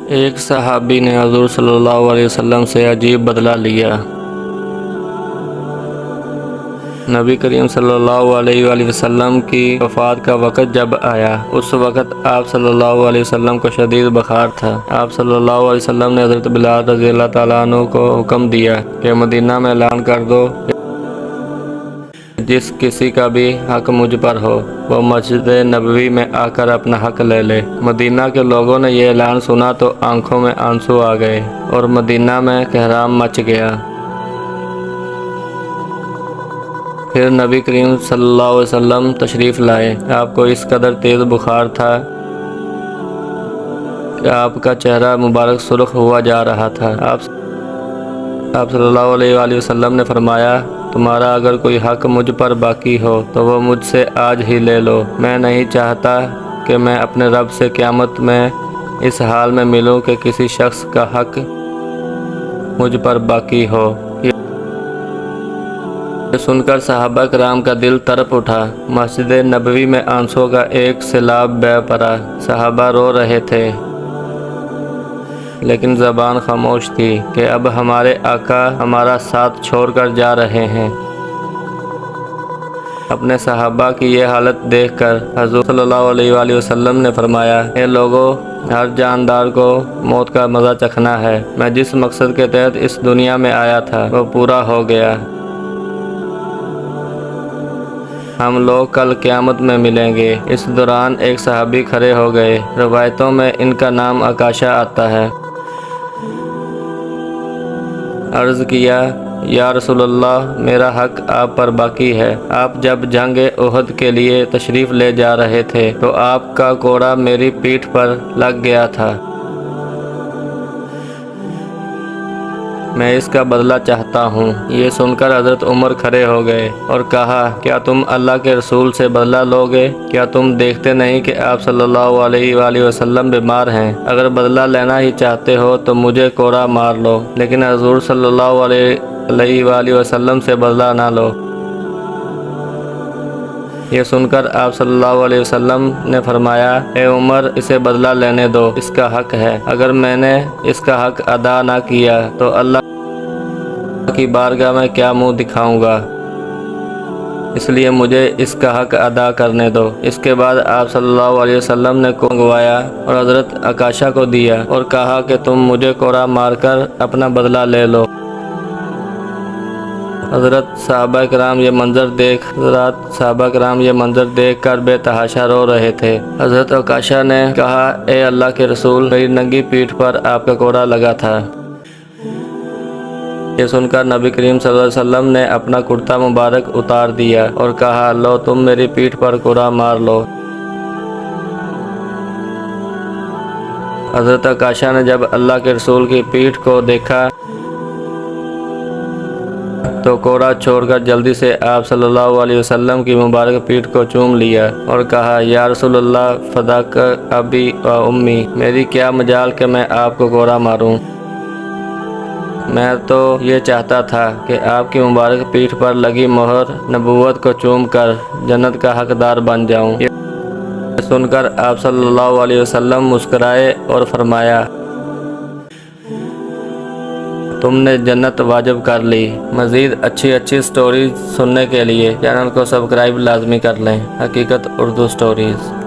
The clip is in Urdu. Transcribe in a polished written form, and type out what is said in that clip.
ایک صحابی نے حضور صلی اللہ علیہ وسلم سے عجیب بدلہ لیا۔ نبی کریم صلی اللہ علیہ وآلہ وسلم کی وفات کا وقت جب آیا، اس وقت آپ صلی اللہ علیہ وسلم کو شدید بخار تھا۔ آپ صلی اللہ علیہ وسلم نے حضرت بلال رضی اللہ تعالیٰ عنہ کو حکم دیا کہ مدینہ میں اعلان کر دو کہ جس کسی کا بھی حق مجھ پر ہو وہ مسجد نبوی میں آ کر اپنا حق لے لے۔ مدینہ کے لوگوں نے یہ اعلان سنا تو آنکھوں میں آنسو آ گئے اور مدینہ میں کہرام مچ گیا۔ پھر نبی کریم صلی اللہ علیہ وسلم تشریف لائے۔ آپ کو اس قدر تیز بخار تھا کہ آپ کا چہرہ مبارک سرخ ہوا جا رہا تھا۔ آپ صلی اللہ علیہ وآلہ وسلم نے فرمایا، تمہارا اگر کوئی حق مجھ پر باقی ہو تو وہ مجھ سے آج ہی لے لو۔ میں نہیں چاہتا کہ میں اپنے رب سے قیامت میں اس حال میں ملوں کہ کسی شخص کا حق مجھ پر باقی ہو۔ یہ سن کر صحابہ کرام کا دل تڑپ اٹھا۔ مسجد نبوی میں آنسوں کا ایک سیلاب بہہ پڑا۔ صحابہ رو رہے تھے لیکن زبان خاموش تھی کہ اب ہمارے آقا ہمارا ساتھ چھوڑ کر جا رہے ہیں۔ اپنے صحابہ کی یہ حالت دیکھ کر حضور صلی اللہ علیہ وآلہ وسلم نے فرمایا، اے لوگو، ہر جاندار کو موت کا مزہ چکھنا ہے۔ میں جس مقصد کے تحت اس دنیا میں آیا تھا وہ پورا ہو گیا۔ ہم لوگ کل قیامت میں ملیں گے۔ اس دوران ایک صحابی کھڑے ہو گئے۔ روایتوں میں ان کا نام عکاشہ آتا ہے۔ عرض کیا، یا رسول اللہ، میرا حق آپ پر باقی ہے۔ آپ جب جنگ احد کے لیے تشریف لے جا رہے تھے تو آپ کا کوڑا میری پیٹھ پر لگ گیا تھا۔ میں اس کا بدلہ چاہتا ہوں۔ یہ سن کر حضرت عمر کھڑے ہو گئے اور کہا، کیا تم اللہ کے رسول سے بدلہ لو گے؟ کیا تم دیکھتے نہیں کہ آپ صلی اللہ علیہ وآلہ وسلم بیمار ہیں؟ اگر بدلہ لینا ہی چاہتے ہو تو مجھے کوڑا مار لو، لیکن حضور صلی اللہ علیہ وآلہ وسلم سے بدلہ نہ لو۔ یہ سن کر آپ صلی اللہ علیہ وسلم نے فرمایا، اے عمر، اسے بدلہ لینے دو، اس کا حق ہے۔ اگر میں نے اس کا حق ادا نہ کیا تو اللہ کی بارگاہ میں کیا منہ دکھاؤں گا؟ اس لیے مجھے اس کا حق ادا کرنے دو۔ اس کے بعد آپ صلی اللہ علیہ وسلم نے کوڑا منگوایا اور حضرت عکاشہ کو دیا اور کہا کہ تم مجھے کوڑا مار کر اپنا بدلہ لے لو۔ حضرت صحابہ کرام یہ منظر دیکھ کر بے تحاشا رو رہے تھے۔ حضرت عکاشہ نے کہا، اے اللہ کے رسول، میری ننگی پیٹھ پر آپ کا کوڑا لگا تھا۔ یہ سن کر نبی کریم صلی اللہ علیہ وسلم نے اپنا کرتا مبارک اتار دیا اور کہا، لو، تم میری پیٹھ پر کوڑا مار لو۔ حضرت عکاشہ نے جب اللہ کے رسول کی پیٹھ کو دیکھا تو کوڑا چھوڑ کر جلدی سے آپ صلی اللہ علیہ وسلم کی مبارک پیٹھ کو چوم لیا اور کہا، یا رسول اللہ، فداک ابی و امی، میری کیا مجال کہ میں آپ کو کوڑا ماروں۔ میں تو یہ چاہتا تھا کہ آپ کی مبارک پیٹھ پر لگی مہر نبوت کو چوم کر جنت کا حقدار بن جاؤں۔ یہ سن کر آپ صلی اللہ علیہ وسلم مسکرائے اور فرمایا، تم نے جنت واجب کر لی۔ مزید اچھی سٹوریز سننے کے لیے چینل کو سبسکرائب لازمی کر لیں۔ حقیقت اردو سٹوریز۔